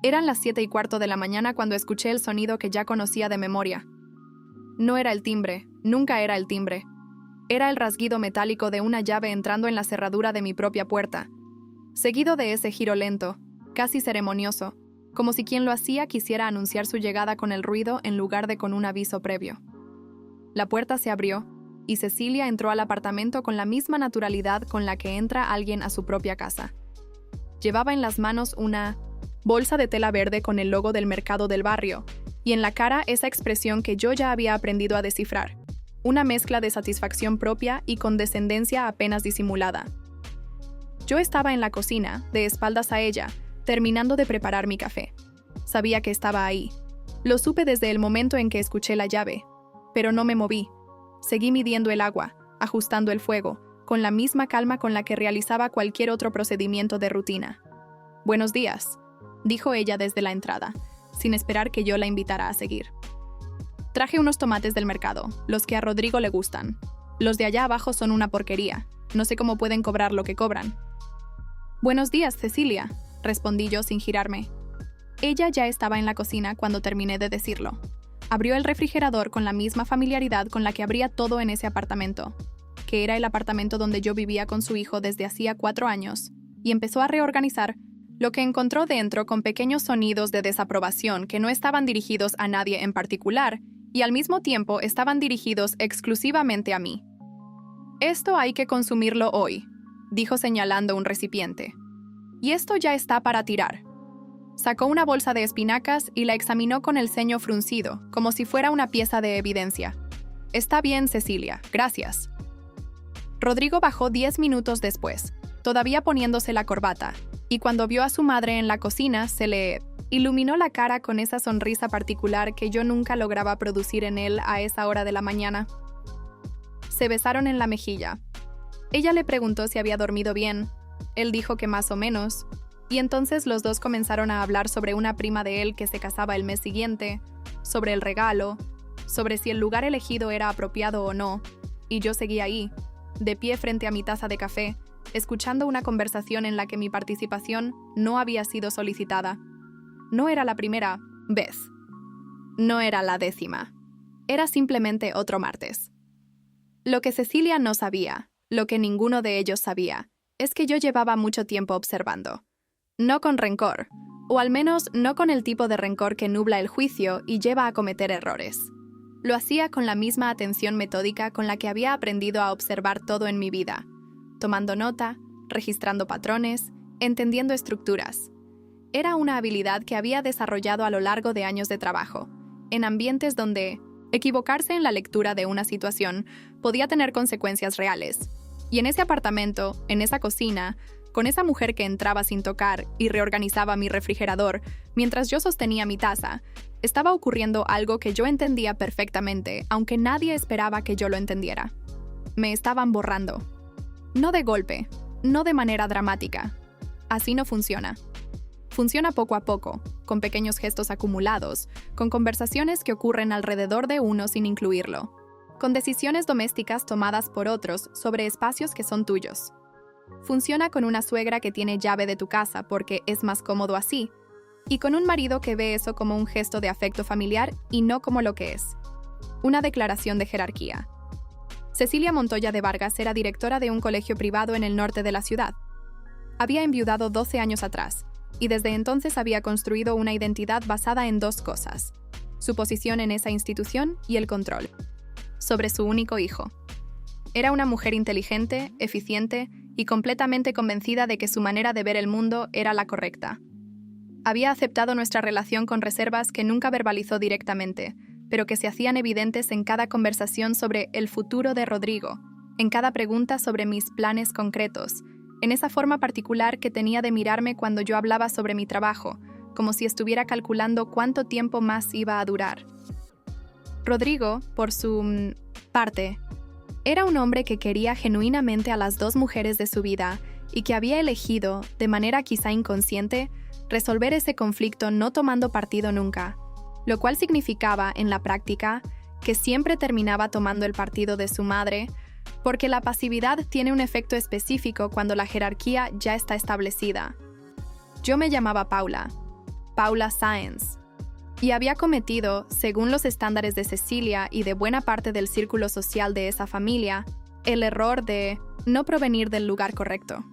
Eran las 7:15 de la mañana cuando escuché el sonido que ya conocía de memoria. No era el timbre, nunca era el timbre. Era el rasguido metálico de una llave entrando en la cerradura de mi propia puerta, seguido de ese giro lento, casi ceremonioso, como si quien lo hacía quisiera anunciar su llegada con el ruido en lugar de con un aviso previo. La puerta se abrió, y Cecilia entró al apartamento con la misma naturalidad con la que entra alguien a su propia casa. Llevaba en las manos una bolsa de tela verde con el logo del mercado del barrio, y en la cara esa expresión que yo ya había aprendido a descifrar, una mezcla de satisfacción propia y condescendencia apenas disimulada. Yo estaba en la cocina, de espaldas a ella, terminando de preparar mi café. Sabía que estaba ahí. Lo supe desde el momento en que escuché la llave, pero no me moví. Seguí midiendo el agua, ajustando el fuego, con la misma calma con la que realizaba cualquier otro procedimiento de rutina. «Buenos días», dijo ella desde la entrada, sin esperar que yo la invitara a seguir. «Traje unos tomates del mercado, los que a Rodrigo le gustan. Los de allá abajo son una porquería. No sé cómo pueden cobrar lo que cobran». «Buenos días, Cecilia», respondí yo sin girarme. Ella ya estaba en la cocina cuando terminé de decirlo. Abrió el refrigerador con la misma familiaridad con la que abría todo en ese apartamento, que era el apartamento donde yo vivía con su hijo desde hacía 4 años, y empezó a reorganizar lo que encontró dentro con pequeños sonidos de desaprobación que no estaban dirigidos a nadie en particular y al mismo tiempo estaban dirigidos exclusivamente a mí. «Esto hay que consumirlo hoy», dijo señalando un recipiente. «Y esto ya está para tirar». Sacó una bolsa de espinacas y la examinó con el ceño fruncido, como si fuera una pieza de evidencia. «Está bien, Cecilia, gracias». Rodrigo bajó 10 minutos después, todavía poniéndose la corbata, y cuando vio a su madre en la cocina se le iluminó la cara con esa sonrisa particular que yo nunca lograba producir en él a esa hora de la mañana. Se besaron en la mejilla. Ella le preguntó si había dormido bien. Él dijo que más o menos, y entonces los dos comenzaron a hablar sobre una prima de él que se casaba el mes siguiente, sobre el regalo, sobre si el lugar elegido era apropiado o no, y yo seguí ahí, de pie frente a mi taza de café, escuchando una conversación en la que mi participación no había sido solicitada. No era la primera vez. No era la 10ª. Era simplemente otro martes. Lo que Cecilia no sabía, lo que ninguno de ellos sabía, es que yo llevaba mucho tiempo observando. No con rencor, o al menos no con el tipo de rencor que nubla el juicio y lleva a cometer errores. Lo hacía con la misma atención metódica con la que había aprendido a observar todo en mi vida, tomando nota, registrando patrones, entendiendo estructuras. Era una habilidad que había desarrollado a lo largo de años de trabajo, en ambientes donde equivocarse en la lectura de una situación podía tener consecuencias reales. Y en ese apartamento, en esa cocina, con esa mujer que entraba sin tocar y reorganizaba mi refrigerador mientras yo sostenía mi taza, estaba ocurriendo algo que yo entendía perfectamente, aunque nadie esperaba que yo lo entendiera. Me estaban borrando. No de golpe, no de manera dramática. Así no funciona. Funciona poco a poco, con pequeños gestos acumulados, con conversaciones que ocurren alrededor de uno sin incluirlo, con decisiones domésticas tomadas por otros sobre espacios que son tuyos. Funciona con una suegra que tiene llave de tu casa porque es más cómodo así, y con un marido que ve eso como un gesto de afecto familiar y no como lo que es, una declaración de jerarquía. Cecilia Montoya de Vargas era directora de un colegio privado en el norte de la ciudad. Había enviudado 12 años atrás, y desde entonces había construido una identidad basada en 2 cosas: su posición en esa institución y el control sobre su único hijo. Era una mujer inteligente, eficiente y completamente convencida de que su manera de ver el mundo era la correcta. Había aceptado nuestra relación con reservas que nunca verbalizó directamente, pero que se hacían evidentes en cada conversación sobre el futuro de Rodrigo, en cada pregunta sobre mis planes concretos, en esa forma particular que tenía de mirarme cuando yo hablaba sobre mi trabajo, como si estuviera calculando cuánto tiempo más iba a durar. Rodrigo, por su parte, era un hombre que quería genuinamente a las 2 mujeres de su vida y que había elegido, de manera quizá inconsciente, resolver ese conflicto no tomando partido nunca, lo cual significaba, en la práctica, que siempre terminaba tomando el partido de su madre, porque la pasividad tiene un efecto específico cuando la jerarquía ya está establecida. Yo me llamaba Paula. Paula Sáenz, y había cometido, según los estándares de Cecilia y de buena parte del círculo social de esa familia, el error de no provenir del lugar correcto.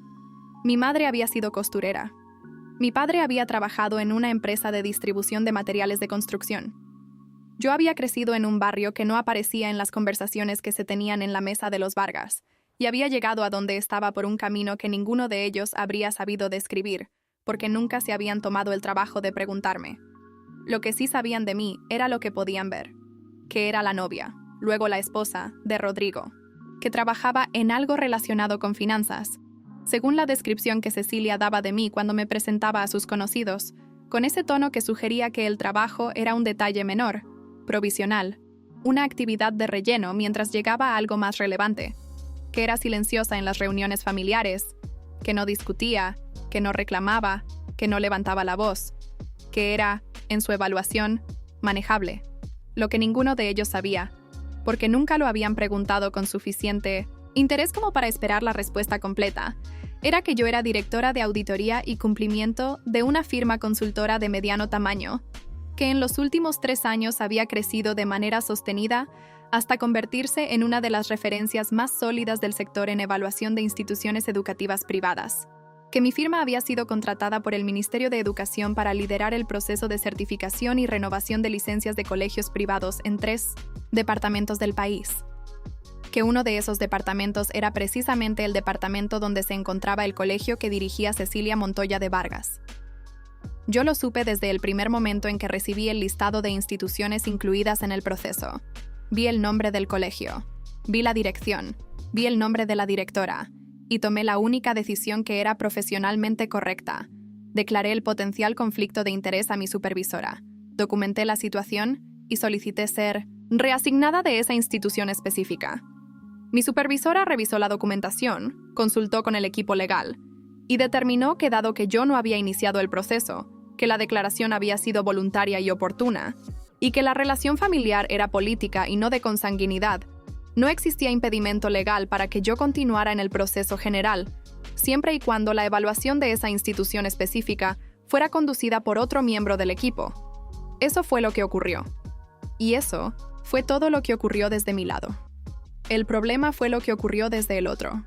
Mi madre había sido costurera. Mi padre había trabajado en una empresa de distribución de materiales de construcción. Yo había crecido en un barrio que no aparecía en las conversaciones que se tenían en la mesa de los Vargas, y había llegado a donde estaba por un camino que ninguno de ellos habría sabido describir, porque nunca se habían tomado el trabajo de preguntarme. Lo que sí sabían de mí era lo que podían ver, que era la novia, luego la esposa, de Rodrigo, que trabajaba en algo relacionado con finanzas, según la descripción que Cecilia daba de mí cuando me presentaba a sus conocidos, con ese tono que sugería que el trabajo era un detalle menor, provisional, una actividad de relleno mientras llegaba a algo más relevante, que era silenciosa en las reuniones familiares, que no discutía, que no reclamaba, que no levantaba la voz, que era, en su evaluación, manejable, lo que ninguno de ellos sabía, porque nunca lo habían preguntado con suficiente interés como para esperar la respuesta completa. Era que yo era directora de auditoría y cumplimiento de una firma consultora de mediano tamaño, que en los últimos 3 años había crecido de manera sostenida hasta convertirse en una de las referencias más sólidas del sector en evaluación de instituciones educativas privadas, que mi firma había sido contratada por el Ministerio de Educación para liderar el proceso de certificación y renovación de licencias de colegios privados en 3 departamentos del país, que uno de esos departamentos era precisamente el departamento donde se encontraba el colegio que dirigía Cecilia Montoya de Vargas. Yo lo supe desde el primer momento en que recibí el listado de instituciones incluidas en el proceso. Vi el nombre del colegio, vi la dirección, vi el nombre de la directora, y tomé la única decisión que era profesionalmente correcta. Declaré el potencial conflicto de interés a mi supervisora, documenté la situación y solicité ser reasignada de esa institución específica. Mi supervisora revisó la documentación, consultó con el equipo legal y determinó que dado que yo no había iniciado el proceso, que la declaración había sido voluntaria y oportuna, y que la relación familiar era política y no de consanguinidad, no existía impedimento legal para que yo continuara en el proceso general, siempre y cuando la evaluación de esa institución específica fuera conducida por otro miembro del equipo. Eso fue lo que ocurrió. Y eso fue todo lo que ocurrió desde mi lado. El problema fue lo que ocurrió desde el otro.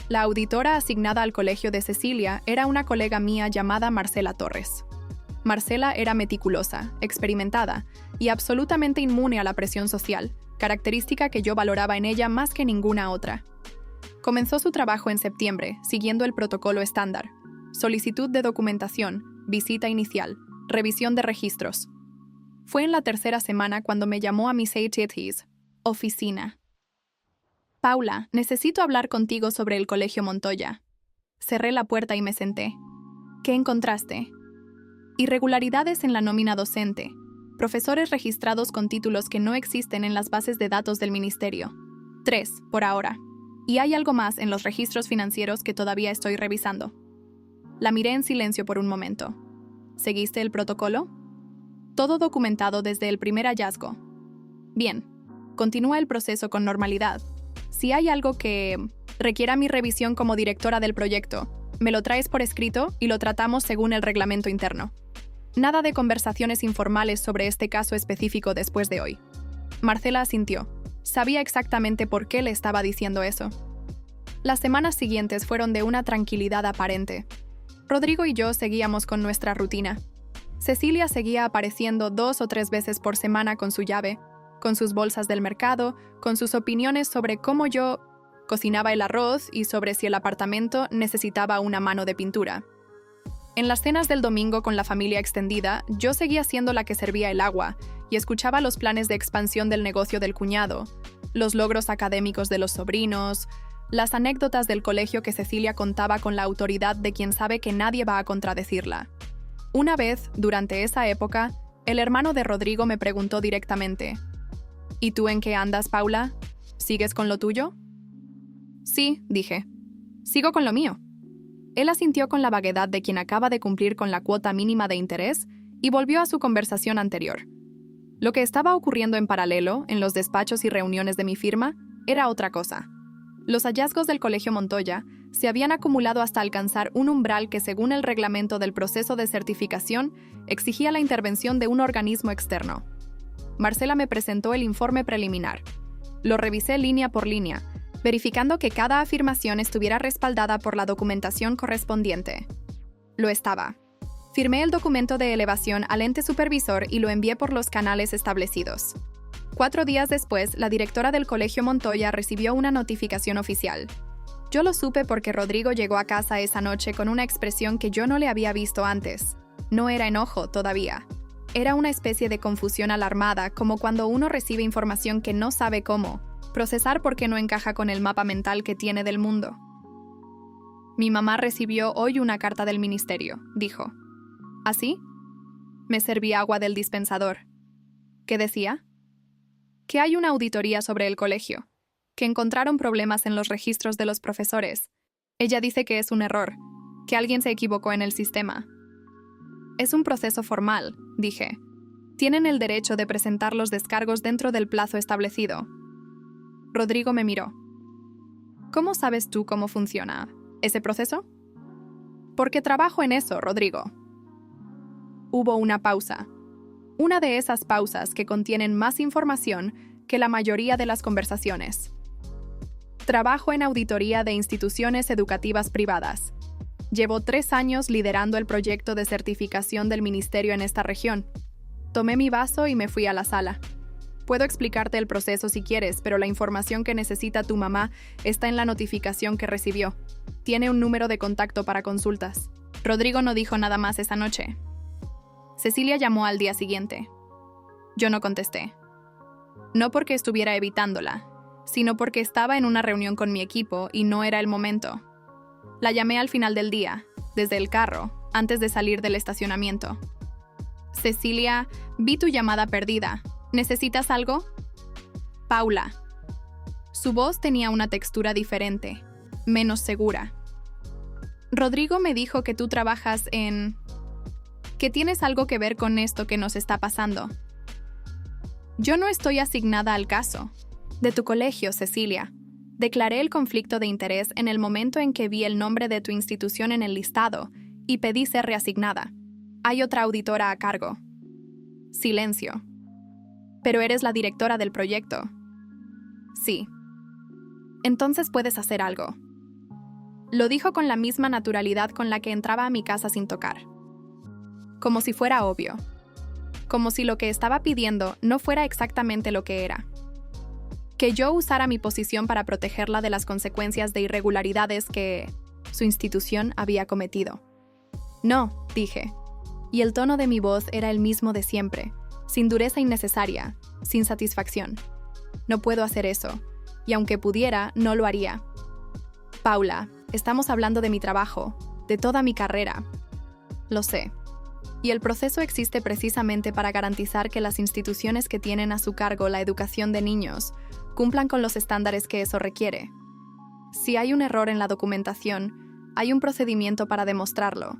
La auditora asignada al colegio de Cecilia era una colega mía llamada Marcela Torres. Marcela era meticulosa, experimentada y absolutamente inmune a la presión social, característica que yo valoraba en ella más que ninguna otra. Comenzó su trabajo en septiembre, siguiendo el protocolo estándar: solicitud de documentación, visita inicial, revisión de registros. Fue en la 3ª semana cuando me llamó a Miss ATT's oficina. Paula, necesito hablar contigo sobre el Colegio Montoya. Cerré la puerta y me senté. ¿Qué encontraste? Irregularidades en la nómina docente, profesores registrados con títulos que no existen en las bases de datos del ministerio. 3, por ahora. Y hay algo más en los registros financieros que todavía estoy revisando. La miré en silencio por un momento. ¿Seguiste el protocolo? Todo documentado desde el primer hallazgo. Bien, continúa el proceso con normalidad. Si hay algo que requiera mi revisión como directora del proyecto, me lo traes por escrito y lo tratamos según el reglamento interno. Nada de conversaciones informales sobre este caso específico después de hoy. Marcela asintió. Sabía exactamente por qué le estaba diciendo eso. Las semanas siguientes fueron de una tranquilidad aparente. Rodrigo y yo seguíamos con nuestra rutina. Cecilia seguía apareciendo 2 o 3 veces por semana con su llave, con sus bolsas del mercado, con sus opiniones sobre cómo yo cocinaba el arroz y sobre si el apartamento necesitaba una mano de pintura. En las cenas del domingo con la familia extendida, yo seguía siendo la que servía el agua y escuchaba los planes de expansión del negocio del cuñado, los logros académicos de los sobrinos, las anécdotas del colegio que Cecilia contaba con la autoridad de quien sabe que nadie va a contradecirla. Una vez, durante esa época, el hermano de Rodrigo me preguntó directamente: ¿Y tú en qué andas, Paula? ¿Sigues con lo tuyo? Sí, dije. Sigo con lo mío. Él asintió con la vaguedad de quien acaba de cumplir con la cuota mínima de interés y volvió a su conversación anterior. Lo que estaba ocurriendo en paralelo, en los despachos y reuniones de mi firma, era otra cosa. Los hallazgos del Colegio Montoya Se habían acumulado hasta alcanzar un umbral que, según el reglamento del proceso de certificación, exigía la intervención de un organismo externo. Marcela me presentó el informe preliminar. Lo revisé línea por línea, verificando que cada afirmación estuviera respaldada por la documentación correspondiente. Lo estaba. Firmé el documento de elevación al ente supervisor y lo envié por los canales establecidos. 4 días después, la directora del Colegio Montoya recibió una notificación oficial. Yo lo supe porque Rodrigo llegó a casa esa noche con una expresión que yo no le había visto antes. No era enojo todavía. Era una especie de confusión alarmada, como cuando uno recibe información que no sabe cómo procesar porque no encaja con el mapa mental que tiene del mundo. Mi mamá recibió hoy una carta del ministerio, dijo. ¿Así? Me serví agua del dispensador. ¿Qué decía? Que hay una auditoría sobre el colegio, que encontraron problemas en los registros de los profesores. Ella dice que es un error, que alguien se equivocó en el sistema. Es un proceso formal, dije. Tienen el derecho de presentar los descargos dentro del plazo establecido. Rodrigo me miró. ¿Cómo sabes tú cómo funciona ese proceso? Porque trabajo en eso, Rodrigo. Hubo una pausa. Una de esas pausas que contienen más información que la mayoría de las conversaciones. Trabajo en auditoría de instituciones educativas privadas. Llevo 3 años liderando el proyecto de certificación del ministerio en esta región. Tomé mi vaso y me fui a la sala. Puedo explicarte el proceso si quieres, pero la información que necesita tu mamá está en la notificación que recibió. Tiene un número de contacto para consultas. Rodrigo no dijo nada más esa noche. Cecilia llamó al día siguiente. Yo no contesté. No porque estuviera evitándola, sino porque estaba en una reunión con mi equipo y no era el momento. La llamé al final del día, desde el carro, antes de salir del estacionamiento. Cecilia, vi tu llamada perdida. ¿Necesitas algo? Paula. Su voz tenía una textura diferente, menos segura. Rodrigo me dijo que tú trabajas en... que tienes algo que ver con esto que nos está pasando. Yo no estoy asignada al caso. De tu colegio, Cecilia. Declaré el conflicto de interés en el momento en que vi el nombre de tu institución en el listado y pedí ser reasignada. Hay otra auditora a cargo. Silencio. Pero eres la directora del proyecto. Sí. Entonces puedes hacer algo. Lo dijo con la misma naturalidad con la que entraba a mi casa sin tocar. Como si fuera obvio. Como si lo que estaba pidiendo no fuera exactamente lo que era. Que yo usara mi posición para protegerla de las consecuencias de irregularidades que su institución había cometido. No, dije. Y el tono de mi voz era el mismo de siempre, sin dureza innecesaria, sin satisfacción. No puedo hacer eso, y aunque pudiera, no lo haría. Paula, estamos hablando de mi trabajo, de toda mi carrera. Lo sé. Y el proceso existe precisamente para garantizar que las instituciones que tienen a su cargo la educación de niños cumplan con los estándares que eso requiere. Si hay un error en la documentación, hay un procedimiento para demostrarlo.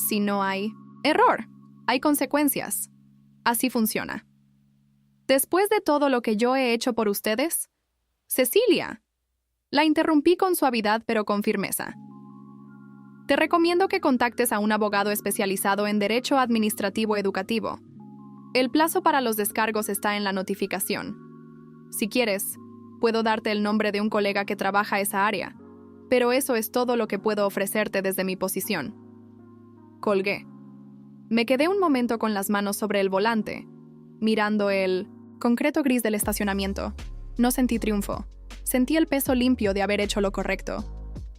Si no hay error, hay consecuencias. Así funciona. Después de todo lo que yo he hecho por ustedes, Cecilia, la interrumpí con suavidad pero con firmeza. Te recomiendo que contactes a un abogado especializado en Derecho Administrativo Educativo. El plazo para los descargos está en la notificación. Si quieres, puedo darte el nombre de un colega que trabaja esa área, pero eso es todo lo que puedo ofrecerte desde mi posición. Colgué. Me quedé un momento con las manos sobre el volante, mirando el concreto gris del estacionamiento. No sentí triunfo. Sentí el peso limpio de haber hecho lo correcto.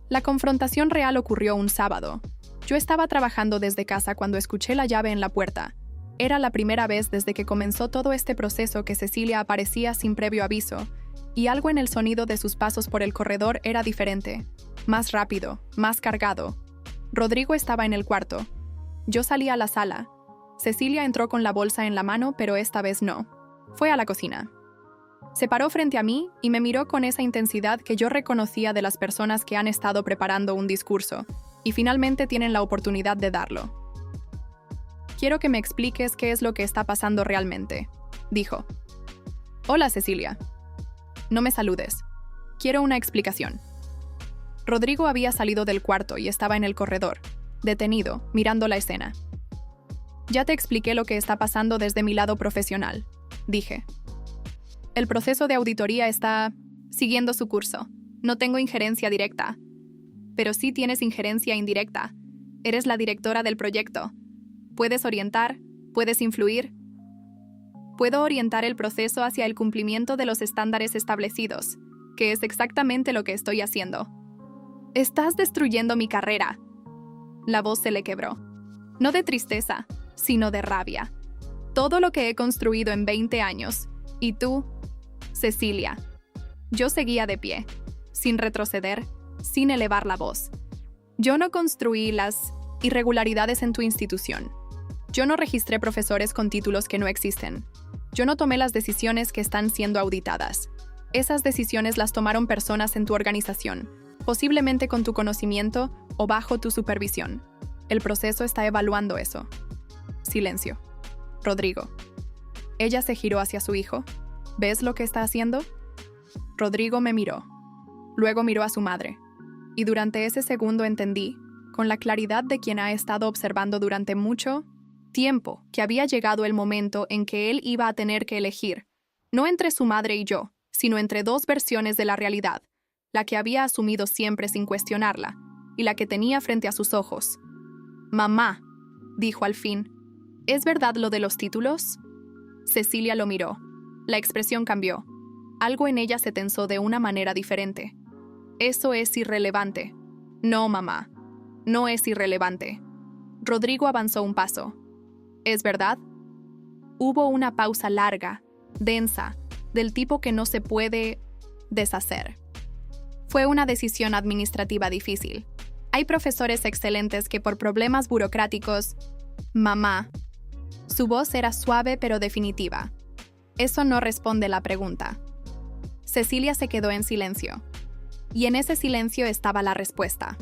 La confrontación real ocurrió un sábado. Yo estaba trabajando desde casa cuando escuché la llave en la puerta. Era la primera vez desde que comenzó todo este proceso que Cecilia aparecía sin previo aviso, y algo en el sonido de sus pasos por el corredor era diferente, más rápido, más cargado. Rodrigo estaba en el cuarto. Yo salí a la sala. Cecilia entró con la bolsa en la mano, pero esta vez no. Fue a la cocina. Se paró frente a mí y me miró con esa intensidad que yo reconocía de las personas que han estado preparando un discurso y finalmente tienen la oportunidad de darlo. Quiero que me expliques qué es lo que está pasando realmente, dijo. Hola, Cecilia. No me saludes. Quiero una explicación. Rodrigo había salido del cuarto y estaba en el corredor, detenido, mirando la escena. Ya te expliqué lo que está pasando desde mi lado profesional, dije. El proceso de auditoría está siguiendo su curso. No tengo injerencia directa. Pero sí tienes injerencia indirecta. Eres la directora del proyecto. Puedes orientar, puedes influir. Puedo orientar el proceso hacia el cumplimiento de los estándares establecidos, que es exactamente lo que estoy haciendo. Estás destruyendo mi carrera. La voz se le quebró. No de tristeza, sino de rabia. Todo lo que he construido en 20 años. Y tú, Cecilia. Yo seguía de pie, sin retroceder, sin elevar la voz. Yo no construí las irregularidades en tu institución. Yo no registré profesores con títulos que no existen. Yo no tomé las decisiones que están siendo auditadas. Esas decisiones las tomaron personas en tu organización, posiblemente con tu conocimiento o bajo tu supervisión. El proceso está evaluando eso. Silencio. Rodrigo. Ella se giró hacia su hijo. ¿Ves lo que está haciendo? Rodrigo me miró. Luego miró a su madre. Y durante ese segundo entendí, con la claridad de quien ha estado observando durante mucho tiempo, que había llegado el momento en que él iba a tener que elegir, no entre su madre y yo, sino entre dos versiones de la realidad, la que había asumido siempre sin cuestionarla, y la que tenía frente a sus ojos. «Mamá», dijo al fin, ¿es verdad lo de los títulos? Cecilia lo miró. La expresión cambió. Algo en ella se tensó de una manera diferente. Eso es irrelevante. No, mamá. No es irrelevante. Rodrigo avanzó un paso. ¿Es verdad? Hubo una pausa larga, densa, del tipo que no se puede deshacer. Fue una decisión administrativa difícil. Hay profesores excelentes que por problemas burocráticos... Mamá. Su voz era suave pero definitiva. Eso no responde la pregunta. Cecilia se quedó en silencio. Y en ese silencio estaba la respuesta.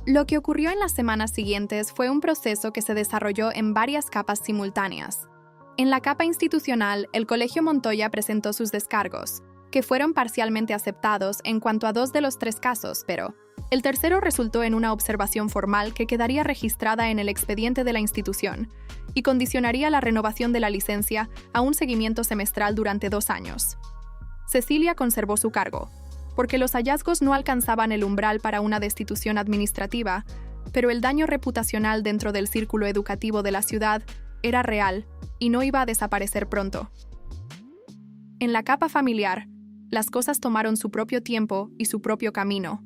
Lo que ocurrió en las semanas siguientes fue un proceso que se desarrolló en varias capas simultáneas. En la capa institucional, el Colegio Montoya presentó sus descargos, que fueron parcialmente aceptados en cuanto a 2 de los 3 casos, pero el tercero resultó en una observación formal que quedaría registrada en el expediente de la institución y condicionaría la renovación de la licencia a un seguimiento semestral durante 2 años. Cecilia conservó su cargo, porque los hallazgos no alcanzaban el umbral para una destitución administrativa, pero el daño reputacional dentro del círculo educativo de la ciudad era real y no iba a desaparecer pronto. En la capa familiar, las cosas tomaron su propio tiempo y su propio camino.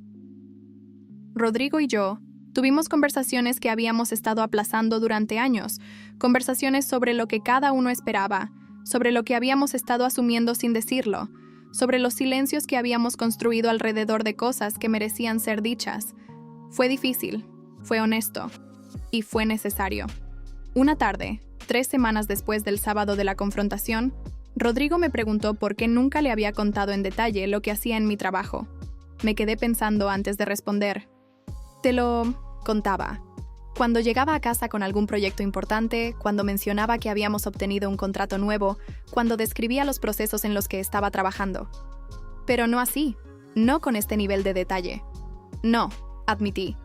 Rodrigo y yo tuvimos conversaciones que habíamos estado aplazando durante años, conversaciones sobre lo que cada uno esperaba, sobre lo que habíamos estado asumiendo sin decirlo, sobre los silencios que habíamos construido alrededor de cosas que merecían ser dichas. Fue difícil, fue honesto, y fue necesario. Una tarde, 3 semanas después del sábado de la confrontación, Rodrigo me preguntó por qué nunca le había contado en detalle lo que hacía en mi trabajo. Me quedé pensando antes de responder. Te lo contaba. Cuando llegaba a casa con algún proyecto importante, cuando mencionaba que habíamos obtenido un contrato nuevo, cuando describía los procesos en los que estaba trabajando. Pero no así, no con este nivel de detalle. No, admití,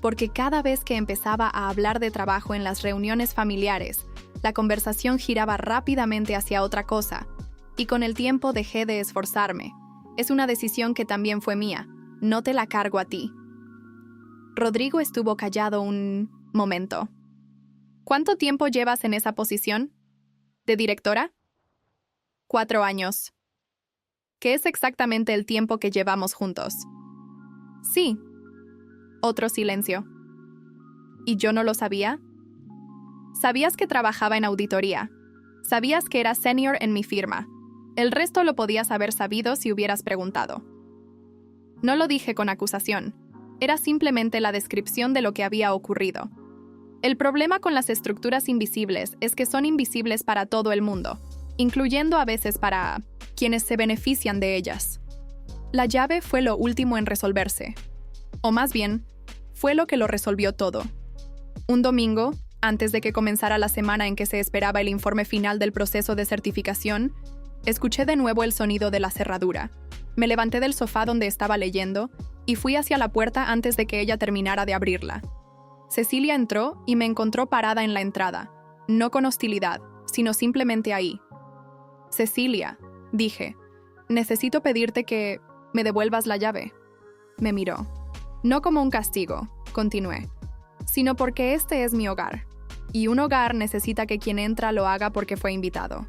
porque cada vez que empezaba a hablar de trabajo en las reuniones familiares, la conversación giraba rápidamente hacia otra cosa, y con el tiempo dejé de esforzarme. Es una decisión que también fue mía, no te la cargo a ti. Rodrigo estuvo callado un momento. ¿Cuánto tiempo llevas en esa posición? ¿De directora? 4 años. ¿Qué es exactamente el tiempo que llevamos juntos? Sí. Otro silencio. ¿Y yo no lo sabía? Sabías que trabajaba en auditoría. Sabías que era senior en mi firma. El resto lo podías haber sabido si hubieras preguntado. No lo dije con acusación. Era simplemente la descripción de lo que había ocurrido. El problema con las estructuras invisibles es que son invisibles para todo el mundo, incluyendo a veces para quienes se benefician de ellas. La llave fue lo último en resolverse. O más bien, fue lo que lo resolvió todo. Un domingo, antes de que comenzara la semana en que se esperaba el informe final del proceso de certificación, escuché de nuevo el sonido de la cerradura. Me levanté del sofá donde estaba leyendo y fui hacia la puerta antes de que ella terminara de abrirla. Cecilia entró y me encontró parada en la entrada, no con hostilidad, sino simplemente ahí. «Cecilia», dije, «necesito pedirte que me devuelvas la llave». Me miró. «No como un castigo», continué, «sino porque este es mi hogar, y un hogar necesita que quien entra lo haga porque fue invitado».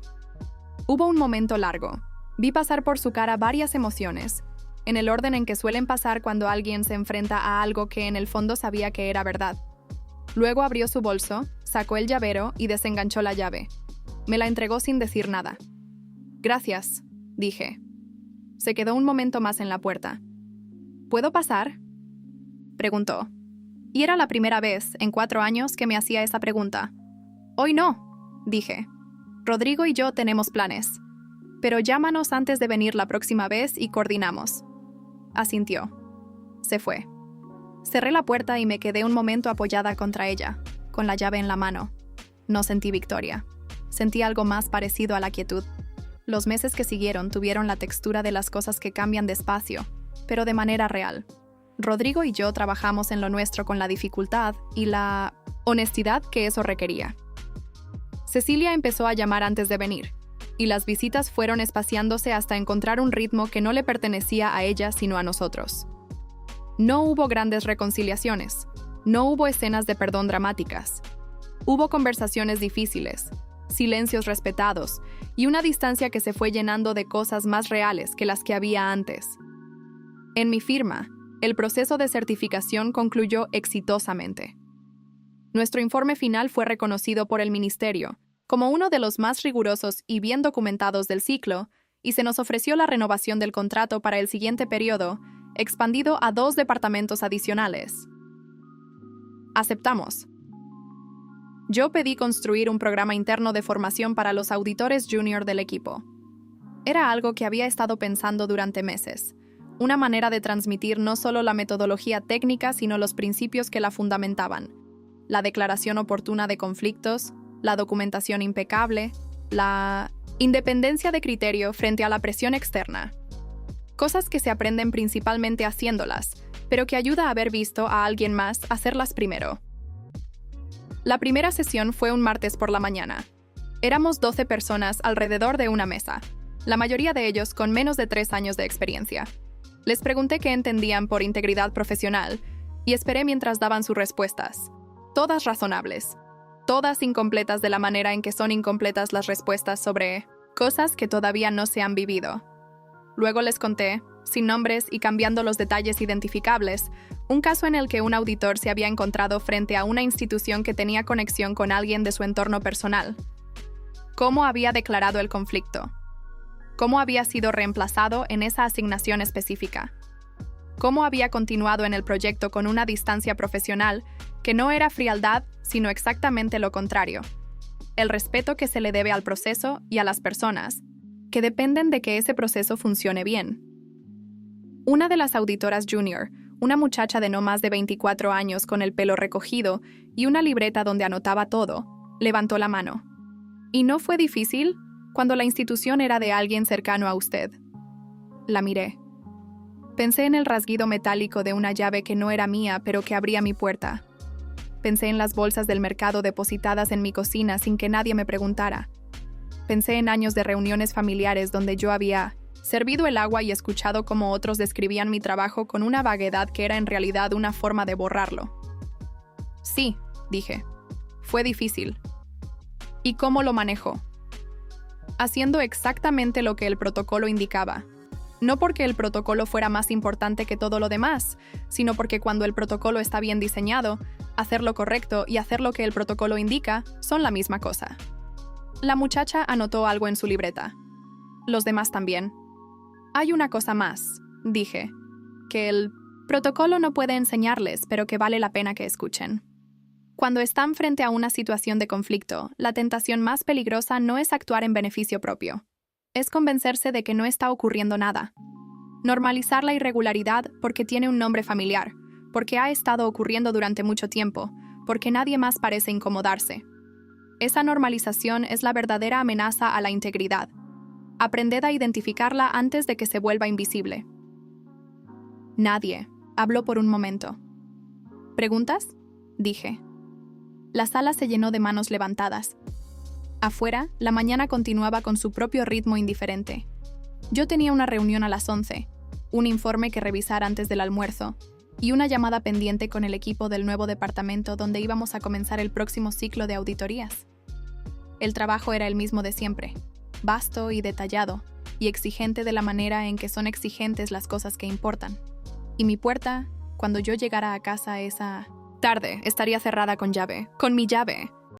Hubo un momento largo. Vi pasar por su cara varias emociones, en el orden en que suelen pasar cuando alguien se enfrenta a algo que en el fondo sabía que era verdad. Luego abrió su bolso, sacó el llavero y desenganchó la llave. Me la entregó sin decir nada. «Gracias», dije. Se quedó un momento más en la puerta. «¿Puedo pasar?», preguntó. Y era la primera vez en 4 años que me hacía esa pregunta. «Hoy no», dije. «Rodrigo y yo tenemos planes. Pero llámanos antes de venir la próxima vez y coordinamos». Asintió. Se fue. Cerré la puerta y me quedé un momento apoyada contra ella, con la llave en la mano. No sentí victoria. Sentí algo más parecido a la quietud. Los meses que siguieron tuvieron la textura de las cosas que cambian despacio, pero de manera real. Rodrigo y yo trabajamos en lo nuestro con la dificultad y la honestidad que eso requería. Cecilia empezó a llamar antes de venir, y las visitas fueron espaciándose hasta encontrar un ritmo que no le pertenecía a ella sino a nosotros. No hubo grandes reconciliaciones, no hubo escenas de perdón dramáticas. Hubo conversaciones difíciles, silencios respetados y una distancia que se fue llenando de cosas más reales que las que había antes. En mi firma, el proceso de certificación concluyó exitosamente. Nuestro informe final fue reconocido por el Ministerio como uno de los más rigurosos y bien documentados del ciclo, y se nos ofreció la renovación del contrato para el siguiente periodo, expandido a 2 departamentos adicionales. Aceptamos. Yo pedí construir un programa interno de formación para los auditores junior del equipo. Era algo que había estado pensando durante meses, una manera de transmitir no solo la metodología técnica, sino los principios que la fundamentaban: la declaración oportuna de conflictos, la documentación impecable, la independencia de criterio frente a la presión externa. Cosas que se aprenden principalmente haciéndolas, pero que ayuda a haber visto a alguien más hacerlas primero. La primera sesión fue un martes por la mañana. Éramos 12 personas alrededor de una mesa, la mayoría de ellos con menos de 3 años de experiencia. Les pregunté qué entendían por integridad profesional y esperé mientras daban sus respuestas. Todas razonables. Todas incompletas de la manera en que son incompletas las respuestas sobre cosas que todavía no se han vivido. Luego les conté, sin nombres y cambiando los detalles identificables, un caso en el que un auditor se había encontrado frente a una institución que tenía conexión con alguien de su entorno personal. Cómo había declarado el conflicto. Cómo había sido reemplazado en esa asignación específica. Cómo había continuado en el proyecto con una distancia profesional que no era frialdad, sino exactamente lo contrario: el respeto que se le debe al proceso y a las personas, que dependen de que ese proceso funcione bien. Una de las auditoras junior, una muchacha de no más de 24 años con el pelo recogido y una libreta donde anotaba todo, levantó la mano. ¿Y no fue difícil cuando la institución era de alguien cercano a usted? La miré. Pensé en el rasguido metálico de una llave que no era mía, pero que abría mi puerta. Pensé en las bolsas del mercado depositadas en mi cocina sin que nadie me preguntara. Pensé en años de reuniones familiares donde yo había servido el agua y escuchado cómo otros describían mi trabajo con una vaguedad que era en realidad una forma de borrarlo. Sí, dije. Fue difícil. ¿Y cómo lo manejó? Haciendo exactamente lo que el protocolo indicaba. No porque el protocolo fuera más importante que todo lo demás, sino porque cuando el protocolo está bien diseñado, hacer lo correcto y hacer lo que el protocolo indica son la misma cosa. La muchacha anotó algo en su libreta. Los demás también. Hay una cosa más, dije, que el protocolo no puede enseñarles, pero que vale la pena que escuchen. Cuando están frente a una situación de conflicto, la tentación más peligrosa no es actuar en beneficio propio. Es convencerse de que no está ocurriendo nada. Normalizar la irregularidad porque tiene un nombre familiar, porque ha estado ocurriendo durante mucho tiempo, porque nadie más parece incomodarse. Esa normalización es la verdadera amenaza a la integridad. Aprended a identificarla antes de que se vuelva invisible. Nadie, Habló por un momento. ¿Preguntas?, dije. La sala se llenó de manos levantadas. Afuera, la mañana continuaba con su propio ritmo indiferente. Yo tenía una reunión a las 11, un informe que revisar antes del almuerzo y una llamada pendiente con el equipo del nuevo departamento donde íbamos a comenzar el próximo ciclo de auditorías. El trabajo era el mismo de siempre, vasto y detallado, y exigente de la manera en que son exigentes las cosas que importan. Y mi puerta, cuando yo llegara a casa esa tarde, estaría cerrada con llave, con mi llave.